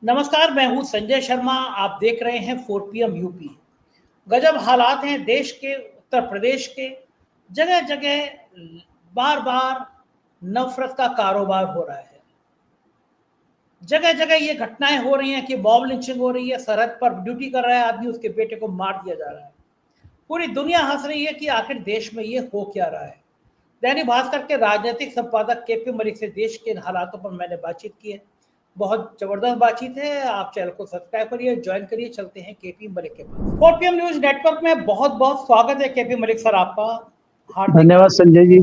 नमस्कार, मैं हूं संजय शर्मा। आप देख रहे हैं 4 PM यूपी। गजब हालात हैं देश के, उत्तर प्रदेश के। जगह जगह बार बार नफरत का कारोबार हो रहा है। जगह जगह ये घटनाएं हो रही हैं कि मॉब लिंचिंग हो रही है, सरहद पर ड्यूटी कर रहा है आदमी, उसके बेटे को मार दिया जा रहा है। पूरी दुनिया हंस रही है कि आखिर देश में ये हो क्या रहा है। दैनिक भास्कर के राजनीतिक संपादक KP मलिक से देश के हालातों पर मैंने बातचीत की है। बहुत जबरदस्त बातचीत है। आप चैनल को सब्सक्राइब करिए, ज्वाइन करिए। चलते हैं KP मलिक के पास। 4 PM न्यूज नेटवर्क में बहुत बहुत स्वागत है KP मलिक सर, आपका हार्दिक धन्यवाद संजय जी।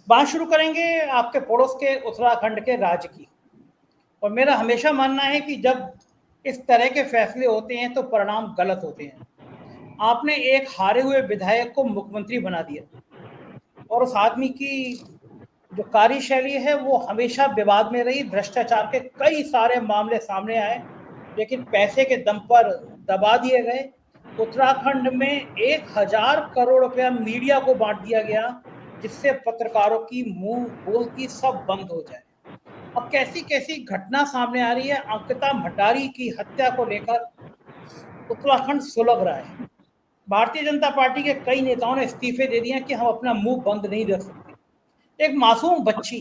बात शुरू करेंगे आपके पड़ोस के उत्तराखंड के राज्य की। और मेरा हमेशा मानना है कि जब इस तरह के फैसले होते हैं तो परिणाम गलत होते हैं। आपने एक हारे हुए विधायक को मुख्यमंत्री बना दिया और उस आदमी की जो कार्यशैली है वो हमेशा विवाद में रही। भ्रष्टाचार के कई सारे मामले सामने आए, लेकिन पैसे के दम पर दबा दिए गए। उत्तराखंड में 1000 करोड़ रुपया मीडिया को बांट दिया गया, जिससे पत्रकारों की मुंह बोलती सब बंद हो जाए। अब कैसी कैसी घटना सामने आ रही है। अंकिता भंडारी की हत्या को लेकर उत्तराखंड सुलग रहा है। भारतीय जनता पार्टी के कई नेताओं ने इस्तीफे दे दिए कि हम अपना मुंह बंद नहीं रख सकते। एक मासूम बच्ची,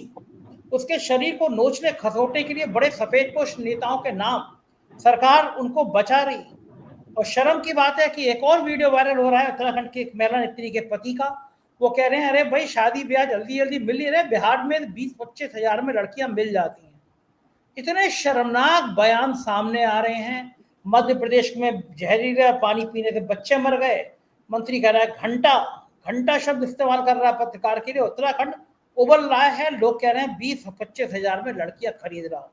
उसके शरीर को नोचने खसोटने के लिए बड़े सफेदपोश नेताओं के नाम सरकार उनको बचा रही। और शर्म की बात है कि एक और वीडियो वायरल हो रहा है उत्तराखंड की एक महिला नेत्री के पति का। वो कह रहे हैं, अरे भाई शादी ब्याह जल्दी जल्दी मिल नहीं रहे, बिहार में 20-25 हजार में लड़कियां मिल जाती हैं। इतने शर्मनाक बयान सामने आ रहे हैं। मध्य प्रदेश में जहरीला पानी पीने से बच्चे मर गए। मंत्री कह रहा है घंटा घंटा शब्द इस्तेमाल कर रहा है पत्रकार के लिए। उत्तराखंड उबल रहा है। लोग कह रहे हैं 20-25 हजार में लड़कियां खरीद रहा,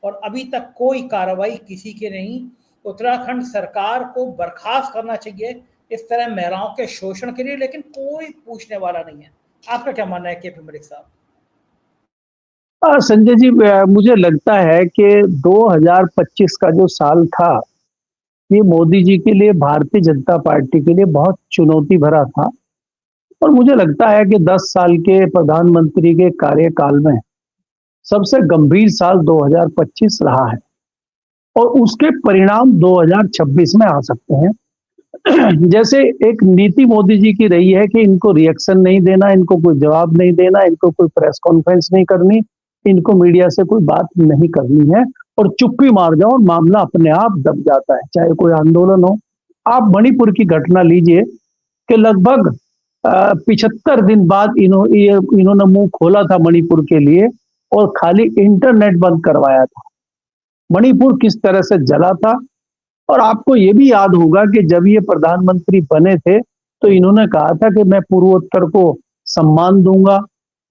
और अभी तक कोई कार्रवाई किसी के नहीं। उत्तराखंड सरकार को बर्खास्त करना चाहिए इस तरह महिलाओं के शोषण के लिए, लेकिन कोई पूछने वाला नहीं है। आपका क्या मानना है KP मलिक साहब? संजय जी, मुझे लगता है कि 2025 का जो साल था, ये मोदी जी के लिए, भारतीय जनता पार्टी के लिए बहुत चुनौती भरा था। और मुझे लगता है कि 10 साल के प्रधानमंत्री के कार्यकाल में सबसे गंभीर साल 2025 रहा है, और उसके परिणाम 2026 में आ सकते हैं। जैसे एक नीति मोदी जी की रही है कि इनको रिएक्शन नहीं देना, इनको कोई जवाब नहीं देना, इनको कोई प्रेस कॉन्फ्रेंस नहीं करनी, इनको मीडिया से कोई बात नहीं करनी है, और चुप्पी मार जाओ और मामला अपने आप दब जाता है, चाहे कोई आंदोलन हो। आप मणिपुर की घटना लीजिए कि लगभग 75 दिन बाद इन्होंने मुंह खोला था मणिपुर के लिए, और खाली इंटरनेट बंद करवाया था। मणिपुर किस तरह से जला था। और आपको ये भी याद होगा कि जब ये प्रधानमंत्री बने थे तो इन्होंने कहा था कि मैं पूर्वोत्तर को सम्मान दूंगा,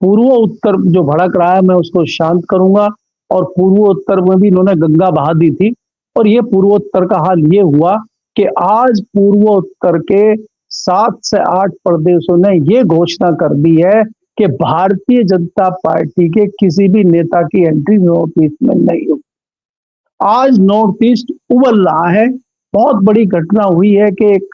पूर्वोत्तर जो भड़क रहा है मैं उसको शांत करूंगा। और पूर्वोत्तर में भी इन्होंने गंगा बहा दी थी। और ये पूर्वोत्तर का हाल ये हुआ कि आज पूर्वोत्तर के 7 से 8 प्रदेशों ने ये घोषणा कर दी है कि भारतीय जनता पार्टी के किसी भी नेता की एंट्री नॉर्थ ईस्ट में नहीं होगी। आज नॉर्थ ईस्ट उबल रहा है। बहुत बड़ी घटना हुई है कि एक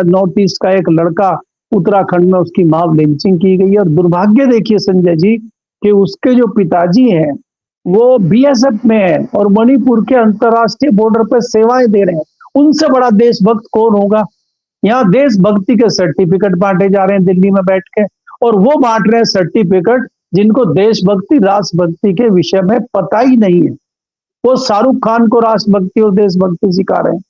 नॉर्थ ईस्ट का एक लड़का, उत्तराखंड में उसकी मॉब लिंचिंग की गई। और दुर्भाग्य देखिए संजय जी कि उसके जो पिताजी हैं वो BSF में है और मणिपुर के अंतर्राष्ट्रीय बॉर्डर पर सेवाएं दे रहे हैं। उनसे बड़ा देशभक्त कौन होगा। यहाँ देशभक्ति के सर्टिफिकेट बांटे जा रहे हैं दिल्ली में बैठ के, और वो बांट रहे हैं सर्टिफिकेट जिनको देशभक्ति राष्ट्रभक्ति के विषय में पता ही नहीं है। वो शाहरुख खान को राष्ट्रभक्ति और देशभक्ति सिखा रहे हैं,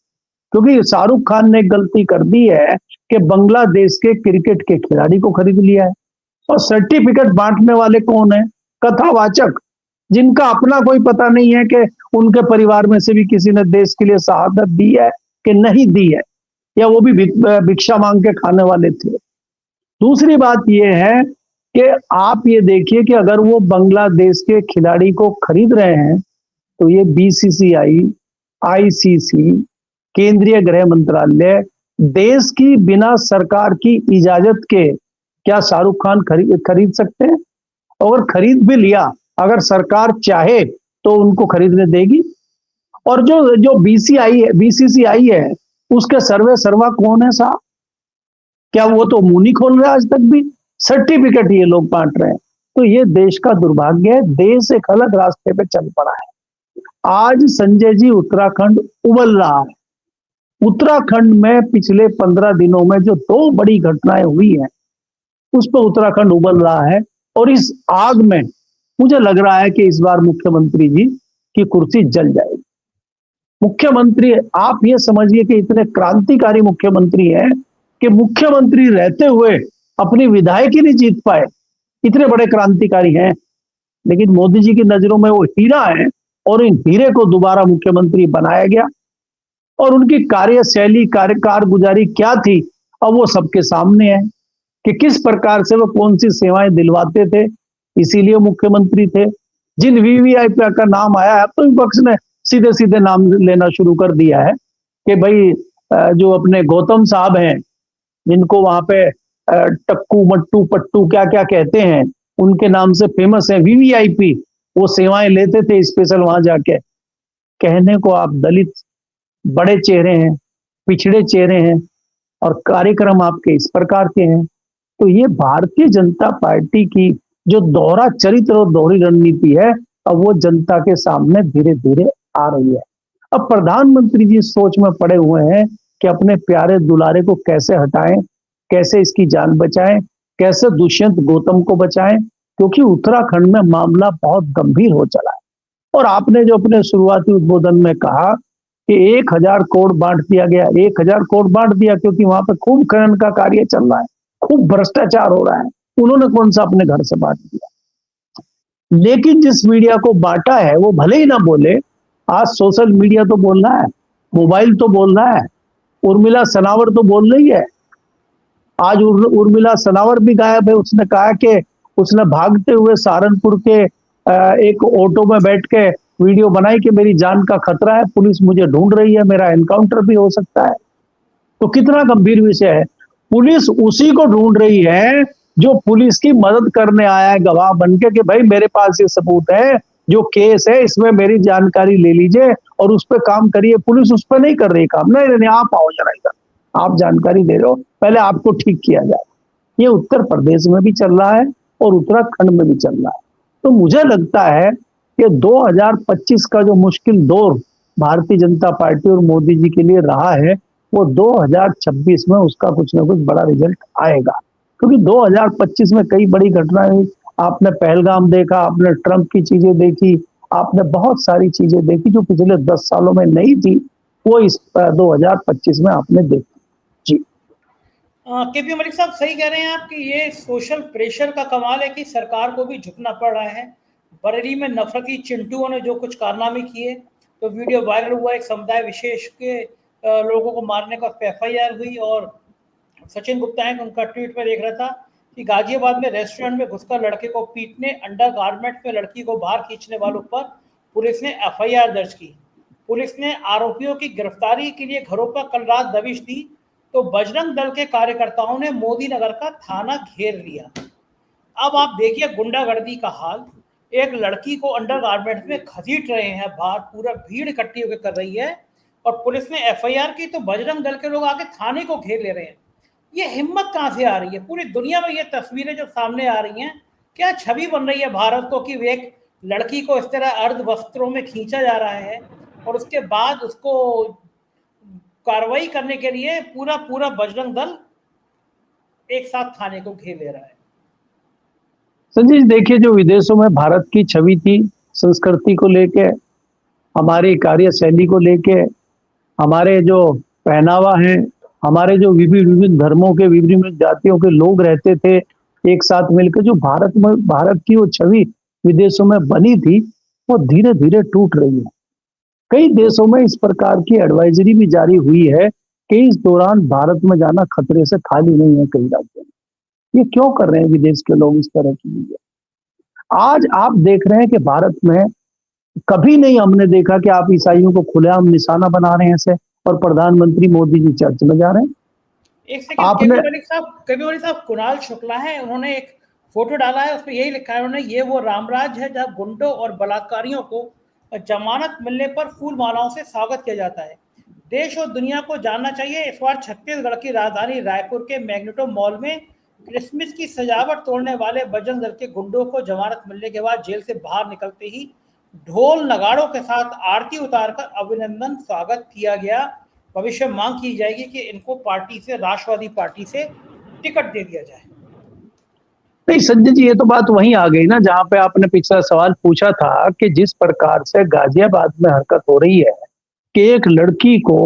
क्योंकि शाहरुख खान ने गलती कर दी है कि बांग्लादेश के क्रिकेट के खिलाड़ी को खरीद लिया है। और सर्टिफिकेट बांटने वाले कौन है? कथावाचक, जिनका अपना कोई पता नहीं है कि उनके परिवार में से भी किसी ने देश के लिए शहादत दी है कि नहीं दी है, या वो भी भिक्षा मांग के खाने वाले थे। दूसरी बात यह है कि आप ये देखिए कि अगर वो बांग्लादेश के खिलाड़ी को खरीद रहे हैं तो ये BCCI, ICC, केंद्रीय गृह मंत्रालय, देश की बिना सरकार की इजाजत के क्या शाहरुख खान खरीद सकते हैं? अगर खरीद भी लिया, अगर सरकार चाहे तो उनको खरीदने देगी। और जो BCCI है उसके सर्वा कौन है साहब? क्या वो तो मुंह नहीं खोल रहे आज तक भी? सर्टिफिकेट ये लोग बांट रहे हैं। तो ये देश का दुर्भाग्य है। देश एक अलग रास्ते पे चल पड़ा है। आज संजय जी उत्तराखंड उबल रहा है। उत्तराखंड में पिछले 15 दिनों में जो 2 बड़ी घटनाएं हुई हैं, उस पर उत्तराखंड उबल रहा है। और इस आग में मुझे लग रहा है कि इस बार मुख्यमंत्री जी की कुर्सी जल जाएगी। मुख्यमंत्री, आप ये समझिए कि इतने क्रांतिकारी मुख्यमंत्री हैं कि मुख्यमंत्री रहते हुए अपनी विधायक ही नहीं जीत पाए, इतने बड़े क्रांतिकारी हैं। लेकिन मोदी जी की नजरों में वो हीरा है और इन हीरे को दोबारा मुख्यमंत्री बनाया गया। और उनकी कार्यशैली, कारगुजारी क्या थी, अब वो सबके सामने है कि किस प्रकार से वो कौन सी सेवाएं दिलवाते थे, इसीलिए मुख्यमंत्री थे। जिन वीवीआईपी का नाम आया है, तो विपक्ष ने सीधे सीधे नाम लेना शुरू कर दिया है कि भाई जो अपने गौतम साहब हैं, जिनको वहां पे टक्कू मट्टू पट्टू क्या क्या कहते हैं, उनके नाम से फेमस है वीवीआईपी, वो सेवाएं लेते थे स्पेशल वहां जाके। कहने को आप दलित बड़े चेहरे हैं, पिछड़े चेहरे हैं, और कार्यक्रम आपके इस प्रकार के हैं। तो ये भारतीय जनता पार्टी की जो दोहरा चरित्र और दोहरी रणनीति है, अब वो जनता के सामने धीरे धीरे आ रही है। अब प्रधानमंत्री जी सोच में पड़े हुए हैं कि अपने प्यारे दुलारे को कैसे हटाएं, कैसे इसकी जान बचाएं, कैसे दुष्यंत गौतम को बचाएं, क्योंकि उत्तराखंड में मामला बहुत गंभीर हो चला है। और आपने जो अपने शुरुआती उद्बोधन में कहा कि 1000 करोड़ बांट दिया गया, 1000 करोड़ बांट दिया क्योंकि वहां पे खूब खनन का कार्य चल रहा है, खूब भ्रष्टाचार हो रहा है। उन्होंने कौन सा अपने घर से बांट दिया? लेकिन जिस मीडिया को बांटा है वो भले ही ना बोले, आज सोशल मीडिया तो बोल रहा है, मोबाइल तो बोल रहा है, उर्मिला सनावर तो बोल रही है। आज उर्मिला सनावर भी गायब है। उसने कहा कि उसने भागते हुए सहारनपुर के एक ऑटो में बैठ के वीडियो बनाई कि मेरी जान का खतरा है, पुलिस मुझे ढूंढ रही है, मेरा एनकाउंटर भी हो सकता है। तो कितना गंभीर विषय है। पुलिस उसी को ढूंढ रही है जो पुलिस की मदद करने आया है गवाह बनके कि भाई मेरे पास ये सबूत है, जो केस है इसमें मेरी जानकारी ले लीजिए और उस पर काम करिए। पुलिस उस पर नहीं कर रही काम। नहीं नहीं, आप आओ जरा इधर, आप जानकारी दे रहे हो, पहले आपको ठीक किया जाए। ये उत्तर प्रदेश में भी चल रहा है और उत्तराखंड में भी चल रहा है। तो मुझे लगता है कि 2025 का जो मुश्किल दौर भारतीय जनता पार्टी और मोदी जी के लिए रहा है, वो 2026 में उसका कुछ ना कुछ बड़ा रिजल्ट आएगा। क्योंकि 2025 में कई बड़ी घटनाएं हुई। आपने पहलगाम देखा, आपने ट्रंप की चीजें देखी, आपने बहुत सारी चीजें देखी जो पिछले 10 सालों में नहीं थी, वो इस 2025 में आपने देखी। जी केपी मलिक साहब सही कह रहे हैं आप कि ये सोशल प्रेशर का कमाल है कि सरकार को भी झुकना पड़ रहा है। बरेली में नफरती चिंटुओं ने जो कुछ कारनामे किए, तो वीडियो वायरल हुआ, एक समुदाय विशेष के लोगों को मारने का FIR हुई। और सचिन गुप्ता है, उनका ट्वीट में देख रहा था कि गाजियाबाद में रेस्टोरेंट में घुसकर लड़के को पीटने, अंडरगारमेंट में लड़की को बाहर खींचने वालों पर पुलिस ने FIR दर्ज की। पुलिस ने आरोपियों की गिरफ्तारी के लिए घरों पर कल रात दबिश दी, तो बजरंग दल के कार्यकर्ताओं ने मोदी नगर का थाना घेर लिया। अब आप देखिए गुंडागर्दी का हाल। एक लड़की को अंडरगारमेंट्स में घसीट रहे हैं बाहर, पूरा भीड़ इकट्ठी होकर कर रही है, और पुलिस ने FIR की, तो बजरंग दल के लोग आके थाने को घेर ले रहे हैं। ये हिम्मत कहां से आ रही है? पूरी दुनिया में ये तस्वीरें जो सामने आ रही हैं, क्या छवि बन रही है भारत को कि एक लड़की को इस तरह अर्ध वस्त्रों में खींचा जा रहा है और उसके बाद उसको कार्रवाई करने के लिए पूरा पूरा बजरंग दल एक साथ थाने को घेर ले रहा है। संजय जी, देखिए जो विदेशों में भारत की छवि थी, संस्कृति को लेके, हमारी कार्यशैली को लेके, हमारे जो पहनावा है, हमारे जो विभिन्न धर्मों के, विभिन्न जातियों के लोग रहते थे एक साथ मिलकर, जो भारत की वो छवि विदेशों में बनी थी, वो धीरे धीरे टूट रही है। कई देशों में इस प्रकार की एडवाइजरी भी जारी हुई है कि इस दौरान भारत में जाना खतरे से खाली नहीं है कई राज्यों में। ये क्यों कर रहे हैं विदेश के लोग इस तरह की चीजें? आज आप देख रहे हैं कि भारत में कभी नहीं हमने देखा कि आप ईसाइयों को खुलेआम निशाना बना रहे हैं ऐसे, और प्रधानमंत्री मोदी जी चर्च में जा रहे हैं। एक सेकंड, केपी मलिक साहब कुणाल शुक्ला है, उन्होंने एक फोटो डाला है, उसमें यही लिखा है उन्होंने, ये वो रामराज है जहां गुंडों और बलात्कारियों को जमानत मिलने पर फूल मालाओं से स्वागत किया जाता है। देश और दुनिया को जानना चाहिए, इस बार छत्तीसगढ़ की राजधानी रायपुर के मैग्नेटो मॉल में क्रिसमस की सजावट तोड़ने वाले बजरंग दल के गुंडों को जमानत मिलने के बाद जेल से बाहर निकलते ही ढोल नगाड़ों के साथ आरती उतारकर अभिनंदन स्वागत किया गया। भविष्य में मांग की जाएगी कि इनको पार्टी से, राष्ट्रवादी पार्टी से टिकट दे दिया जाए। नहीं संजय जी, ये तो बात वहीं आ गई ना जहां पे आपने पिछला सवाल पूछा था कि जिस प्रकार से गाजियाबाद में हरकत हो रही है कि एक लड़की को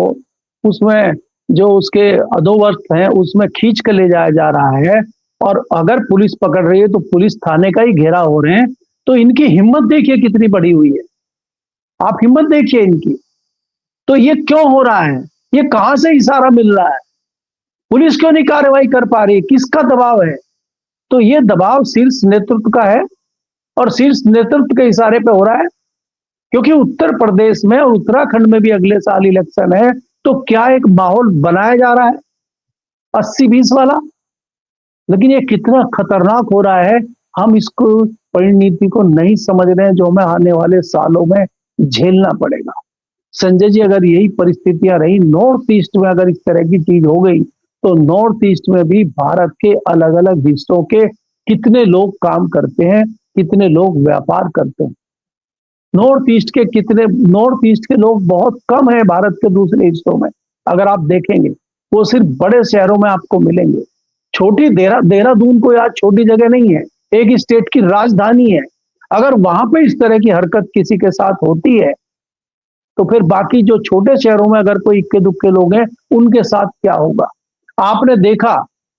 उसमें जो उसके अधोवर्ष हैं उसमें खींच के ले जाया जा रहा है, और अगर पुलिस पकड़ रही है तो पुलिस थाने का ही घेराव हो रहे हैं, तो इनकी हिम्मत देखिए कितनी बड़ी हुई है। आप हिम्मत देखिए इनकी। तो ये क्यों हो रहा है? ये कहां से इशारा मिल रहा है? पुलिस क्यों नहीं कार्रवाई कर पा रही? किसका दबाव है? तो ये दबाव शीर्ष नेतृत्व का है, और शीर्ष नेतृत्व के इशारे पे हो रहा है। क्योंकि उत्तर प्रदेश में और उत्तराखंड में भी अगले साल इलेक्शन है, तो क्या एक माहौल बनाया जा रहा है 80-20 वाला। लेकिन ये कितना खतरनाक हो रहा है, हम इसको परिणति को नहीं समझ रहे हैं, जो हमें आने वाले सालों में झेलना पड़ेगा। संजय जी, अगर यही परिस्थितियां रही नॉर्थ ईस्ट में, अगर इस तरह की चीज हो गई, तो नॉर्थ ईस्ट में भी भारत के अलग अलग हिस्सों के कितने लोग काम करते हैं, कितने लोग व्यापार करते हैं। नॉर्थ ईस्ट के लोग बहुत कम है भारत के दूसरे हिस्सों में। अगर आप देखेंगे वो सिर्फ बड़े शहरों में आपको मिलेंगे। छोटी देहरादून कोई आज छोटी जगह नहीं है, एक स्टेट की राजधानी है। अगर वहां पे इस तरह की हरकत किसी के साथ होती है, तो फिर बाकी जो छोटे शहरों में अगर कोई इक्के दुक्के लोग हैं, उनके साथ क्या होगा? आपने देखा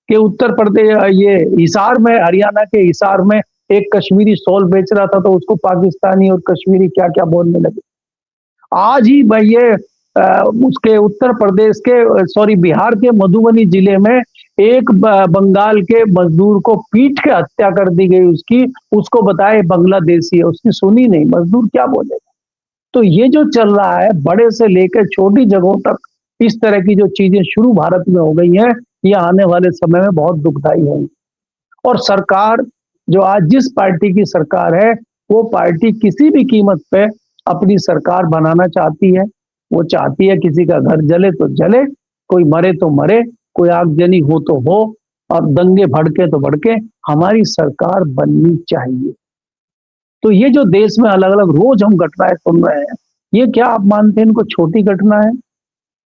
कि उत्तर प्रदेश, ये हिसार में, हरियाणा के हिसार में एक कश्मीरी शॉल बेच रहा था, तो उसको पाकिस्तानी और कश्मीरी क्या क्या बोलने लगे। आज ही भाई ये उसके उत्तर प्रदेश के, सॉरी, बिहार के मधुबनी जिले में एक बंगाल के मजदूर को पीट के हत्या कर दी गई उसकी। उसको बताए बांग्लादेशी है, उसकी सुनी नहीं, मजदूर क्या बोलेगा। तो ये जो चल रहा है, बड़े से लेकर छोटी जगहों तक इस तरह की जो चीजें शुरू भारत में हो गई हैं, ये आने वाले समय में बहुत दुखदाई होंगी। और सरकार, जो आज जिस पार्टी की सरकार है, वो पार्टी किसी भी कीमत पे अपनी सरकार बनाना चाहती है। वो चाहती है किसी का घर जले तो जले, कोई मरे तो मरे, कोई आगजनी हो तो हो, और दंगे भड़के तो भड़के, हमारी सरकार बननी चाहिए। तो ये जो देश में अलग अलग रोज हम घटनाएं सुन रहे हैं, ये क्या आप मानते हैं इनको छोटी घटना है?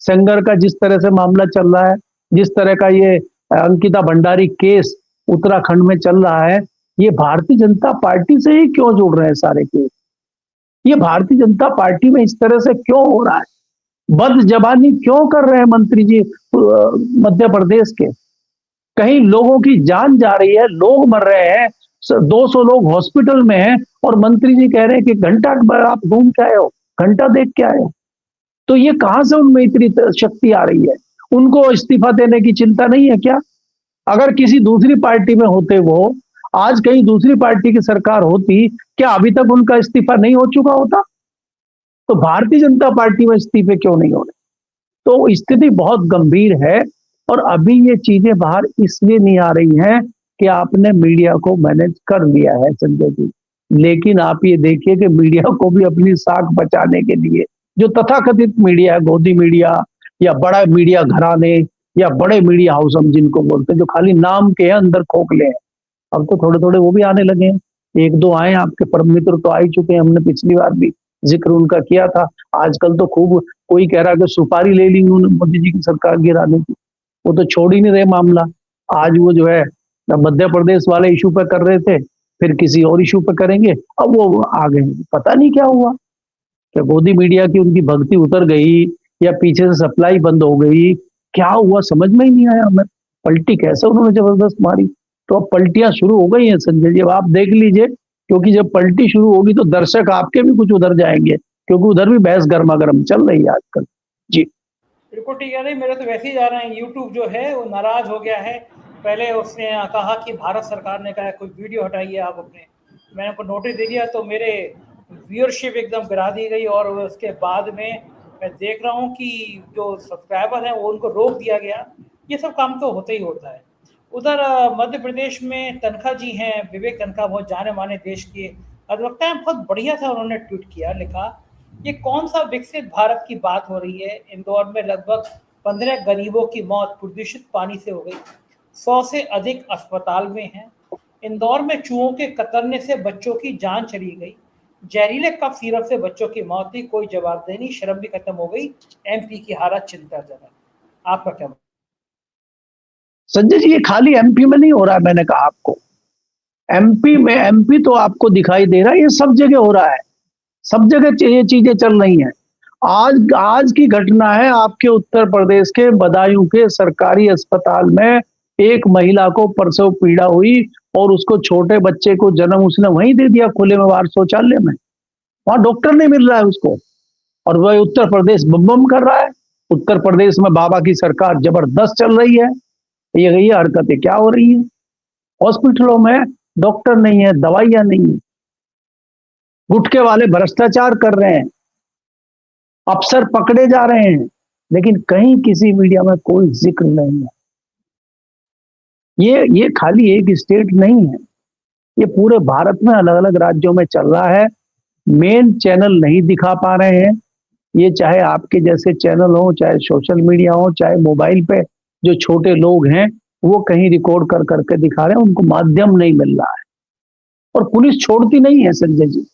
सेंगर का जिस तरह से मामला चल रहा है, जिस तरह का ये अंकिता भंडारी केस उत्तराखंड में चल रहा है, ये भारतीय जनता पार्टी से ही क्यों जुड़ रहे हैं सारे केस? ये भारतीय जनता पार्टी में इस तरह से क्यों हो रहा है? बद जबानी क्यों कर रहे हैं मंत्री जी मध्य प्रदेश के? कहीं लोगों की जान जा रही है, लोग मर रहे हैं, 200 लोग हॉस्पिटल में हैं, और मंत्री जी कह रहे हैं कि घंटा आप घूम के आए हो, घंटा देख के आए हो। तो ये कहां से उनमें इतनी शक्ति आ रही है? उनको इस्तीफा देने की चिंता नहीं है क्या? अगर किसी दूसरी पार्टी में होते वो, आज कहीं दूसरी पार्टी की सरकार होती, क्या अभी तक उनका इस्तीफा नहीं हो चुका होता? तो भारतीय जनता पार्टी में इस्तीफे क्यों नहीं हो रहे? तो स्थिति बहुत गंभीर है। और अभी ये चीजें बाहर इसलिए नहीं आ रही हैं कि आपने मीडिया को मैनेज कर लिया है संजय जी। लेकिन आप ये देखिए कि मीडिया को भी अपनी साख बचाने के लिए, जो तथाकथित मीडिया है, गोदी मीडिया या बड़ा मीडिया घराने या बड़े मीडिया हाउस हम जिनको बोलते हैं, जो खाली नाम के हैं, अंदर खोखले हैं, अब तो थोड़े थोड़े वो भी आने लगे हैं। एक दो आए, आपके परम मित्र तो आ ही चुके हैं, हमने पिछली बार भी जिक्र उनका किया था। आजकल तो खूब कोई कह रहा है कि सुपारी ले ली उन्होंने मोदी जी की सरकार गिराने की, वो तो छोड़ ही नहीं रहे मामला। आज वो जो है मध्य प्रदेश वाले इशू पे कर रहे थे, फिर किसी और इशू पे करेंगे, अब वो आ गए। पता नहीं क्या हुआ, क्या गोदी मीडिया की उनकी भक्ति उतर गई, या पीछे से सप्लाई बंद हो गई, क्या हुआ समझ में ही नहीं आया हमें। पलटी कैसे उन्होंने जबरदस्त मारी। तो अब पलटियां शुरू हो गई हैं संजय जी, अब आप देख लीजिए, क्योंकि जब पलटी शुरू होगी तो दर्शक आपके भी कुछ उधर जाएंगे, क्योंकि उधर भी बहस गर्मा गर्म चल रही है आजकल। जी बिल्कुल ठीक है। नहीं, मेरे तो वैसे ही जा रहे हैं। यूट्यूब जो है वो नाराज हो गया है। पहले उसने कहा कि भारत सरकार ने कहा कोई वीडियो हटाइए आप अपने, मैंने उनको नोटिस दे दिया, तो मेरे व्यूअरशिप एकदम गिरा दी गई। और उसके बाद में मैं देख रहा हूँ कि जो सब्सक्राइबर हैं वो उनको रोक दिया गया। ये सब काम तो होता ही होता है। उधर मध्य प्रदेश में तनखा जी हैं, विवेक तनखा, बहुत जाने माने देश के अधिवक्ता हैं। बहुत बढ़िया था, उन्होंने ट्वीट किया, लिखा, ये कौन सा विकसित भारत की बात हो रही है? इंदौर में लगभग 15 गरीबों की मौत प्रदूषित पानी से हो गई, 100 से अधिक अस्पताल में हैं। इंदौर में चूहों के कतरने से बच्चों की जान चली गई। जहरीले कफ सिरप से बच्चों की मौत हुई, कोई जवाबदेही नहीं, शर्म भी खत्म हो गई, एमपी की हालत चिंताजनक। आपका क्या? संजय जी, ये खाली एमपी में नहीं हो रहा है, मैंने कहा आपको। एमपी तो आपको दिखाई दे रहा है, ये सब जगह हो रहा है, सब जगह ये चीजें चल रही हैं। आज आज की घटना है आपके उत्तर प्रदेश के बदायूं के सरकारी अस्पताल में, एक महिला को प्रसव पीड़ा हुई और उसको, छोटे बच्चे को जन्म उसने वहीं दे दिया, खुले में बाहर शौचालय में। वहां डॉक्टर नहीं मिल रहा है उसको, और वह उत्तर प्रदेश बम बम कर रहा है। उत्तर प्रदेश में बाबा की सरकार जबरदस्त चल रही है। ये हरकतें क्या हो रही है? हॉस्पिटलों में डॉक्टर नहीं है, दवाइयां नहीं है, गुटखे वाले भ्रष्टाचार कर रहे हैं, अफसर पकड़े जा रहे हैं, लेकिन कहीं किसी मीडिया में कोई जिक्र नहीं है। ये खाली एक स्टेट नहीं है, ये पूरे भारत में अलग अलग राज्यों में चल रहा है। मेन चैनल नहीं दिखा पा रहे हैं, ये चाहे आपके जैसे चैनल हो, चाहे सोशल मीडिया हो, चाहे मोबाइल पे जो छोटे लोग हैं वो कहीं रिकॉर्ड कर करके दिखा रहे हैं, उनको माध्यम नहीं मिल रहा है। और पुलिस छोड़ती नहीं है संजय जी।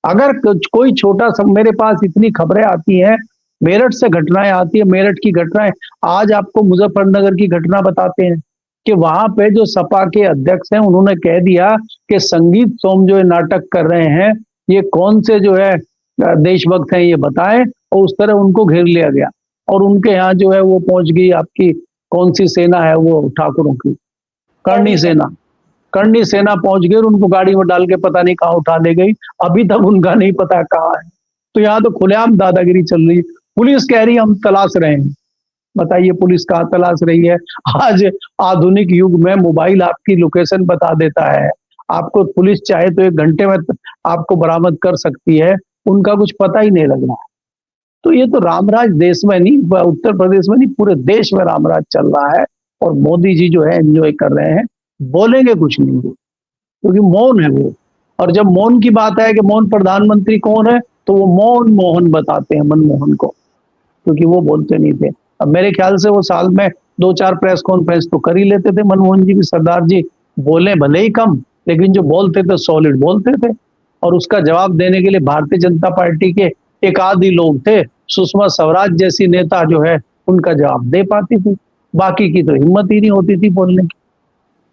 अगर कोई छोटा सा, मेरे पास इतनी खबरें आती हैं, मेरठ से घटनाएं आती है, मेरठ की घटनाएं, आज आपको मुजफ्फरनगर की घटना बताते हैं कि वहां पे जो सपा के अध्यक्ष हैं उन्होंने कह दिया कि संगीत सोम जो नाटक कर रहे हैं ये कौन से जो है देशभक्त हैं ये बताएं, और उस तरह उनको घेर लिया गया। और उनके यहाँ जो है वो पहुंच गई आपकी कौन सी सेना है, वो ठाकुरों की करणी सेना, करणी सेना पहुंच गई और उनको गाड़ी में डाल के पता नहीं कहाँ उठा ले गई, अभी तक उनका नहीं पता कहाँ है। तो यहाँ तो खुलेआम दादागिरी चल रही है। पुलिस कह रही है हम तलाश रहे हैं, बताइए पुलिस कहाँ तलाश रही है? आज आधुनिक युग में मोबाइल आपकी लोकेशन बता देता है, आपको पुलिस चाहे तो 1 घंटे में आपको बरामद कर सकती है, उनका कुछ पता ही नहीं लग रहा। तो ये तो रामराज देश में नहीं, उत्तर प्रदेश में नहीं, पूरे देश में रामराज चल रहा है। और मोदी जी जो है एंजॉय कर रहे हैं, बोलेंगे कुछ नहीं वो, क्योंकि मौन है वो। और जब मौन की बात है कि मौन प्रधानमंत्री कौन है, तो वो मौन मोहन बताते हैं, मनमोहन को, क्योंकि वो बोलते नहीं थे। अब मेरे ख्याल से वो साल में 2-4 प्रेस कॉन्फ्रेंस तो कर ही लेते थे मनमोहन जी भी। सरदार जी बोले भले ही कम, लेकिन जो बोलते थे सॉलिड बोलते थे, और उसका जवाब देने के लिए भारतीय जनता पार्टी के एक आदि लोग थे, सुषमा स्वराज जैसी नेता जो है उनका जवाब दे पाती थी, बाकी की तो हिम्मत ही नहीं होती थी बोलने की।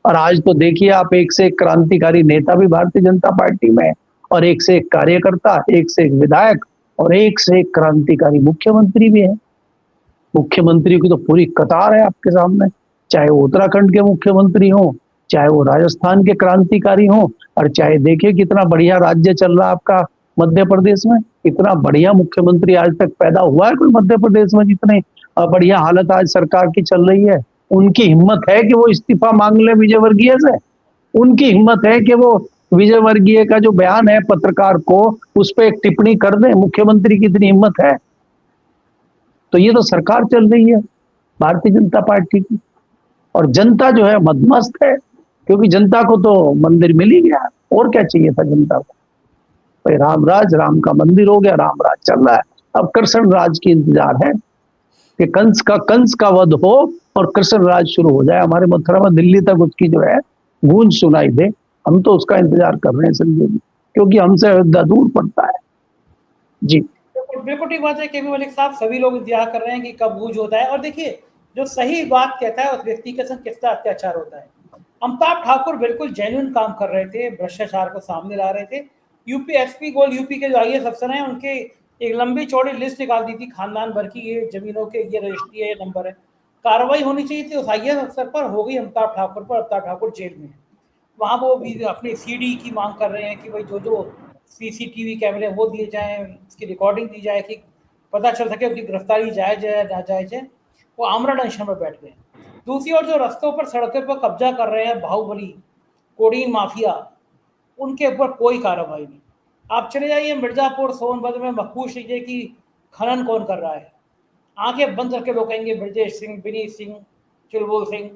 और आज तो देखिए आप, एक से एक क्रांतिकारी नेता भी भारतीय जनता पार्टी में है, और एक से एक कार्यकर्ता, एक से एक विधायक, और एक से एक क्रांतिकारी मुख्यमंत्री भी है। मुख्यमंत्री की तो पूरी कतार है आपके सामने, चाहे वो उत्तराखंड के मुख्यमंत्री हो, चाहे वो राजस्थान के क्रांतिकारी हो, और चाहे देखिए कितना बढ़िया राज्य चल रहा है आपका मध्य प्रदेश में। इतना बढ़िया मुख्यमंत्री आज तक पैदा हुआ है कोई मध्य प्रदेश में, जितने बढ़िया हालत आज सरकार की चल रही है। उनकी हिम्मत है कि वो इस्तीफा मांग ले विजय वर्गीय से, उनकी हिम्मत है कि वो विजय वर्गीय का जो बयान है पत्रकार को, उस पर एक टिप्पणी कर दे, मुख्यमंत्री की इतनी हिम्मत है। तो ये तो सरकार चल रही है भारतीय जनता पार्टी की, और जनता जो है मदमस्त है, क्योंकि जनता को तो मंदिर मिल ही गया, और क्या चाहिए था जनता को? भाई रामराज, राम का मंदिर हो गया, रामराज चल रहा है। अब कृष्ण राज की इंतजार है कि कंस का वध हो और कृष्ण राज शुरू हो जाए हमारे मथुरा में, दिल्ली तक उसकी जो है गूंज सुनाई दे। हम तो उसका इंतजार कर रहे हैं संजय जी, क्योंकि हमसे अयोध्या दूर पड़ता है। जी बिल्कुल ठीक बात है केपी मलिक साहब, सभी लोग इंतजार कर रहे हैं कि कब गूंज होता है। और देखिए, जो सही बात कहता है उस व्यक्ति के संग कितना अत्याचार होता है। अमिताभ ठाकुर बिल्कुल जेन्युइन काम कर रहे थे, भ्रष्टाचार को सामने ला रहे थे। यूपी गोल यूपी के जो IAS अफसर हैं, उनके एक लंबी चौड़ी लिस्ट निकाल दी थी खानदान भर की, ये जमीनों के, ये रजिस्ट्री है, ये नंबर है। कार्रवाई होनी चाहिए थी उस IAS अफसर पर, हो गई अमिताभ ठाकुर पर। अमिताभ ठाकुर जेल में है। वहाँ वो भी अपनी CD की मांग कर रहे हैं कि भाई जो जो CCTV कैमरे वो दिए जाएं, उसकी रिकॉर्डिंग दी जाए कि पता चल सके उसकी गिरफ्तारी जायज है ना जायज है। वो आमरण अनशन में बैठ गए। दूसरी ओर जो रस्तों पर, सड़कों पर कब्जा कर रहे हैं बाहुबली, कोडीन माफिया, उनके ऊपर कोई कार्रवाई नहीं। आप चले जाइए मिर्जापुर, सोनभद्र में महफूज लीजिए कि खनन कौन कर रहा है। आंखें बंद करके लोग कहेंगे ब्रजेश सिंह, विनीत सिंह, चुलबुल सिंह।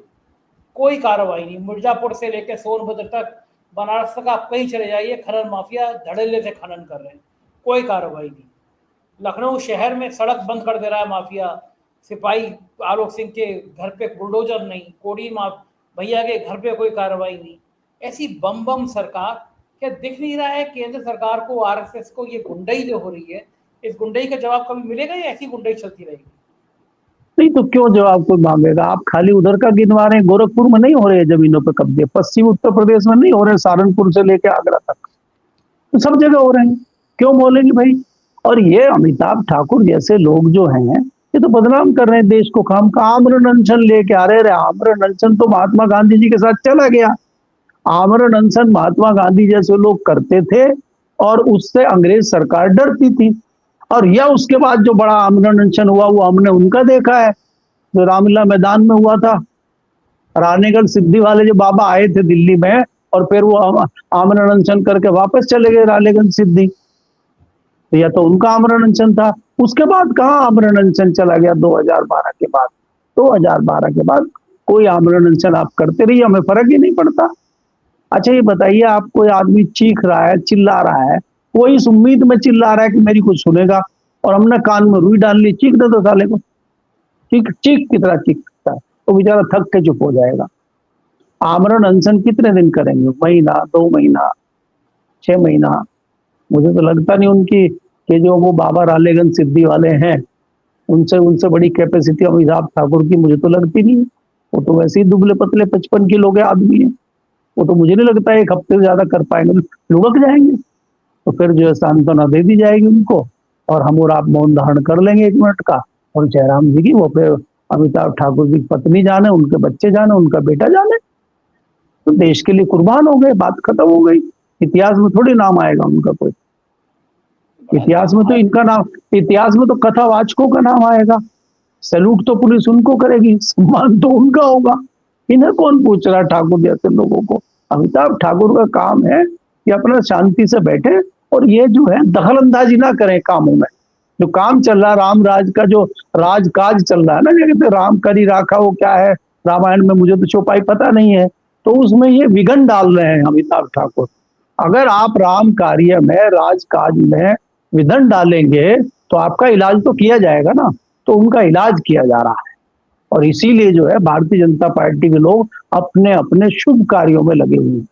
कोई कार्रवाई नहीं। मिर्जापुर से लेकर सोनभद्र तक, बनारस तक आप कहीं चले जाइए, खनन माफिया धड़ल्ले से खनन कर रहे हैं, कोई कार्रवाई नहीं। लखनऊ शहर में सड़क बंद कर दे रहा है माफिया, सिपाही आलोक सिंह के घर पे बुलडोजर नहीं, कोडी भैया के घर पे कोई कार्रवाई नहीं। ऐसी बम बम सरकार क्या दिख नहीं रहा है केंद्र सरकार को, आरएसएस को, ये गुंडई जो हो रही है, इस गुंडई का जवाब कभी मिलेगा या ऐसी गुंडई चलती रहेगी? नहीं तो क्यों जवाब कोई मांगेगा? आप खाली उधर का गिनवा रहे हैं, गोरखपुर में नहीं हो रहे हैं जमीनों पे कब्जे, पश्चिम उत्तर प्रदेश में नहीं हो रहे, सहारनपुर से लेके आगरा तक, तो सब जगह हो रहे हैं, क्यों बोलेंगे भाई? और ये अमिताभ ठाकुर जैसे लोग जो हैं, ये तो बदनाम कर रहे हैं देश को, काम का आमरण अनशन लेके आ रहे हैं। आमरण अनशन तो महात्मा गांधी जी के साथ चला गया। आमरण अनशन महात्मा गांधी जैसे लोग करते थे और उससे अंग्रेज सरकार डरती थी। और यह उसके बाद जो बड़ा आमरण अनशन हुआ वो हमने उनका देखा है, जो रामलीला मैदान में हुआ था। रानीगढ़ सिद्धि वाले जो बाबा आए थे दिल्ली में और फिर वो आमरण अनशन करके वापस चले गए रानीगढ़ सिद्धि, तो यह तो उनका आमरण अनशन था। उसके बाद कहाँ आमरण अनशन चला गया? 2012 के बाद, 2012 के बाद कोई आमरण अनशन आप करते रहिए, हमें फर्क ही नहीं पड़ता। अच्छा ये बताइए, आप कोई आदमी चीख रहा है, चिल्ला रहा है, वो इस उम्मीद में चिल्ला रहा है कि मेरी कुछ सुनेगा, और हमने कान में रुई डाल ली, चीख दे दो साले को, चीख चीख की तरह चीख सकता है, तो बेचारा थक के चुप हो जाएगा। आमरण अनशन कितने दिन करेंगे? महीना, 2 महीना, 6 महीना? मुझे तो लगता नहीं उनकी कि जो वो बाबा रालेगंज सिद्धि वाले हैं उनसे उनसे बड़ी कैपेसिटी अमिताभ ठाकुर की मुझे तो लगती नहीं है। वो तो वैसे ही दुबले पतले 55 किलो के आदमी है, वो तो मुझे नहीं लगता 1 हफ्ते से ज्यादा कर पाएंगे, लुढ़क जाएंगे। तो फिर जो है सांत्वना दे दी जाएगी उनको, और हम और आप मौन धारण कर लेंगे 1 मिनट का, और जयराम जी की वो फिर अमिताभ ठाकुर की पत्नी जाने, उनके बच्चे जाने, उनका बेटा जाने, तो देश के लिए कुर्बान हो गए, बात खत्म हो गई। इतिहास में थोड़ी नाम आएगा उनका कोई, इतिहास में तो इनका नाम, इतिहास में तो कथावाचकों का नाम आएगा। सैल्यूट तो पुलिस उनको करेगी, सम्मान तो उनका होगा। इन्हें कौन पूछ रहा है ठाकुर जैसे लोगों को? अमिताभ ठाकुर का काम है कि अपना शांति से बैठे और ये जो है दखल अंदाजी ना करें कामों में। जो काम चल रहा है राम राज का, जो राजकाज चल रहा है ना, क्या कहते राम करी राखा, वो क्या है रामायण में, मुझे तो चौपाई पता नहीं है, तो उसमें ये विघन डाल रहे हैं अमिताभ ठाकुर। अगर आप राम कार्य में, राजकाज में विघन डालेंगे तो आपका इलाज तो किया जाएगा ना, तो उनका इलाज किया जा रहा है। और इसीलिए जो है भारतीय जनता पार्टी के लोग अपने अपने शुभ कार्यों में लगे हुए हैं।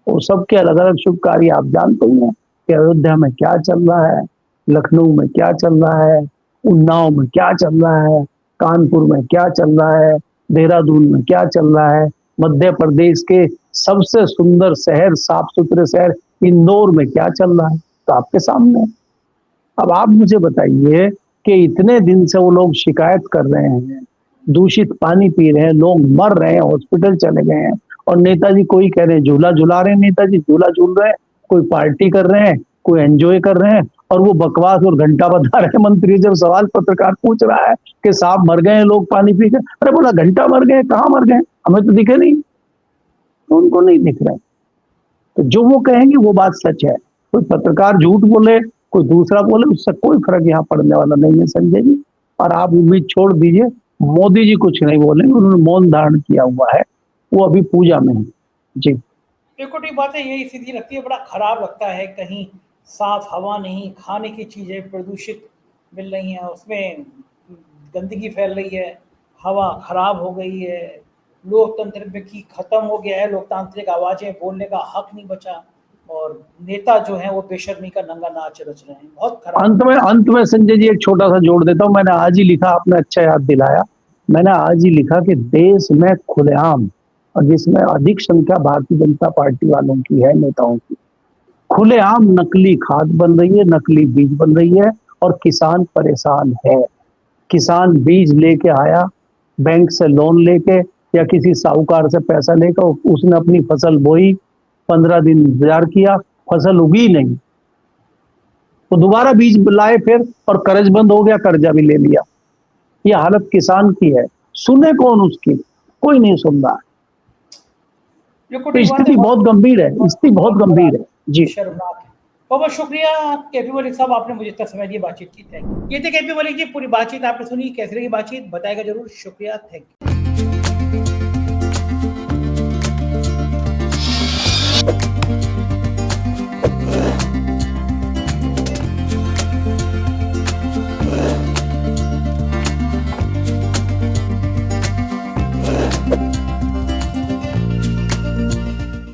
और सबके अलग अलग शुभ कार्य आप जानते ही हैं कि अयोध्या में क्या चल रहा है, लखनऊ में क्या चल रहा है, उन्नाव में क्या चल रहा है, कानपुर में क्या चल रहा है, देहरादून में क्या चल रहा है, मध्य प्रदेश के सबसे सुंदर शहर, साफ सुथरे शहर इंदौर में क्या चल रहा है, तो आपके सामने। अब आप मुझे बताइए कि इतने दिन से वो लोग शिकायत कर रहे हैं, दूषित पानी पी रहे हैं, लोग मर रहे हैं, हॉस्पिटल चले गए हैं, और नेताजी कोई कह रहे हैं झूला झुला रहे हैं, नेताजी झूला झूल रहे हैं, कोई पार्टी कर रहे हैं, कोई एंजॉय कर रहे हैं, और वो बकवास और घंटा बता रहे हैं। मंत्री जब सवाल पत्रकार पूछ रहा है कि साहब मर गए हैं लोग पानी पी के, अरे बोला घंटा मर गए, कहाँ मर गए, हमें तो दिखे नहीं, तो उनको नहीं दिख रहा है। तो जो वो कहेंगे वो बात सच है, कोई पत्रकार झूठ बोले, कोई दूसरा बोले, उससे कोई फर्क यहाँ पड़ने वाला नहीं है संजय जी। और आप उम्मीद छोड़ दीजिए, मोदी जी कुछ नहीं बोलेंगे, उन्होंने मौन धारण किया हुआ है, वो अभी पूजा में है जी। एक बात है, यही स्थिति लगती है, बड़ा खराब लगता है, कहीं साफ हवा नहीं, खाने की चीजें प्रदूषित मिल रही हैं, उसमें गंदगी फैल रही है, हवा खराब हो गई है, लोकतंत्र में की खत्म हो गया है, लोकतांत्रिक आवाजें बोलने का हक नहीं बचा, और नेता जो है वो बेशर्मी का नंगा नाच रच रहे हैं। बहुत खराब। अंत में संजय जी एक छोटा सा जोड़ देता हूँ, मैंने आज ही लिखा, आपने अच्छा याद दिलाया, मैंने आज ही लिखा कि देश में खुलेआम, और जिसमें अधिक संख्या भारतीय जनता पार्टी वालों की है, नेताओं की, खुलेआम नकली खाद बन रही है, नकली बीज बन रही है, और किसान परेशान है। किसान बीज लेके आया, बैंक से लोन लेके या किसी साहूकार से पैसा लेकर, उसने अपनी फसल बोई, 15 दिन इंतजार किया, फसल उगी नहीं, तो दोबारा बीज लाए फिर, और कर्ज बंद हो गया, कर्जा भी ले लिया। ये हालत किसान की है, सुने कौन उसकी? कोई नहीं सुन रहा। तो स्थिति बहुत गंभीर है, स्थिति बहुत गंभीर है जी। शर्मनाक है। बहुत शुक्रिया केपी मलिक साहब, आपने मुझे इतना समय दिया बातचीत की। Thank you. ये थे केपी मलिक जी, पूरी बातचीत आपने सुनी, कैसी रही बातचीत बताएगा जरूर। शुक्रिया, थैंक यू।